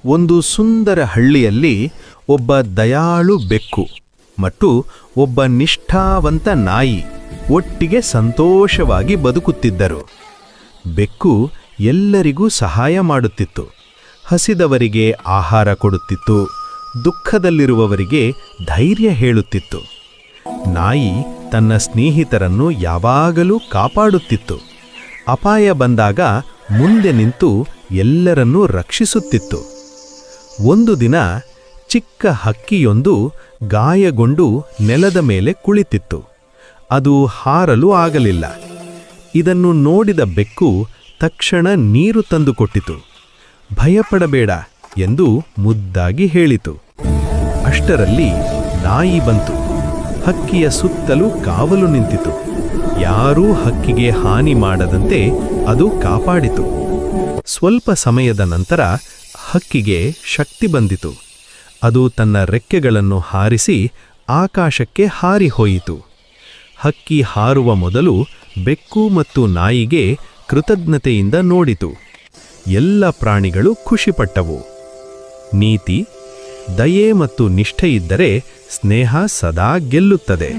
ಒಂದು ಸುಂದರ ಹಳ್ಳಿಯಲ್ಲಿ ಒಬ್ಬ ದಯಾಳು ಬೆಕ್ಕು ಮತ್ತು ಒಬ್ಬ ನಿಷ್ಠಾವಂತ ನಾಯಿ ಒಟ್ಟಿಗೆ ಸಂತೋಷವಾಗಿ ಬದುಕುತ್ತಿದ್ದರು. ಬೆಕ್ಕು ಎಲ್ಲರಿಗೂ ಸಹಾಯ ಮಾಡುತ್ತಿತ್ತು, ಹಸಿದವರಿಗೆ ಆಹಾರ ಕೊಡುತ್ತಿತ್ತು, ದುಃಖದಲ್ಲಿರುವವರಿಗೆ ಧೈರ್ಯ ಹೇಳುತ್ತಿತ್ತು. ನಾಯಿ ತನ್ನ ಸ್ನೇಹಿತರನ್ನು ಯಾವಾಗಲೂ ಕಾಪಾಡುತ್ತಿತ್ತು, ಅಪಾಯ ಬಂದಾಗ ಮುಂದೆ ನಿಂತು ಎಲ್ಲರನ್ನೂ ರಕ್ಷಿಸುತ್ತಿತ್ತು. ಒಂದು ದಿನ ಚಿಕ್ಕ ಹಕ್ಕಿಯೊಂದು ಗಾಯಗೊಂಡು ನೆಲದ ಮೇಲೆ ಕುಳಿತಿತ್ತು. ಅದು ಹಾರಲು ಆಗಲಿಲ್ಲ. ಇದನ್ನು ನೋಡಿದ ಬೆಕ್ಕು ತಕ್ಷಣ ನೀರು ತಂದುಕೊಟ್ಟಿತು. ಭಯಪಡಬೇಡ ಎಂದು ಮುದ್ದಾಗಿ ಹೇಳಿತು. ಅಷ್ಟರಲ್ಲಿ ನಾಯಿ ಬಂತು. ಹಕ್ಕಿಯ ಸುತ್ತಲೂ ಕಾವಲು ನಿಂತಿತು. ಯಾರೂ ಹಕ್ಕಿಗೆ ಹಾನಿ ಮಾಡದಂತೆ ಅದು ಕಾಪಾಡಿತು. ಸ್ವಲ್ಪ ಸಮಯದ ನಂತರ ಹಕ್ಕಿಗೆ ಶಕ್ತಿ ಬಂದಿತು. ಅದು ತನ್ನ ರೆಕ್ಕೆಗಳನ್ನು ಹಾರಿಸಿ ಆಕಾಶಕ್ಕೆ ಹಾರಿ ಹೋಯಿತು. ಹಕ್ಕಿ ಹಾರುವ ಮೊದಲು ಬೆಕ್ಕು ಮತ್ತು ನಾಯಿಗೆ ಕೃತಜ್ಞತೆಯಿಂದ ನೋಡಿತು. ಎಲ್ಲ ಪ್ರಾಣಿಗಳು ಖುಷಿಪಟ್ಟವು. ನೀತಿ: ದಯೆ ಮತ್ತು ನಿಷ್ಠೆಯಿದ್ದರೆ ಸ್ನೇಹ ಸದಾ ಗೆಲ್ಲುತ್ತದೆ.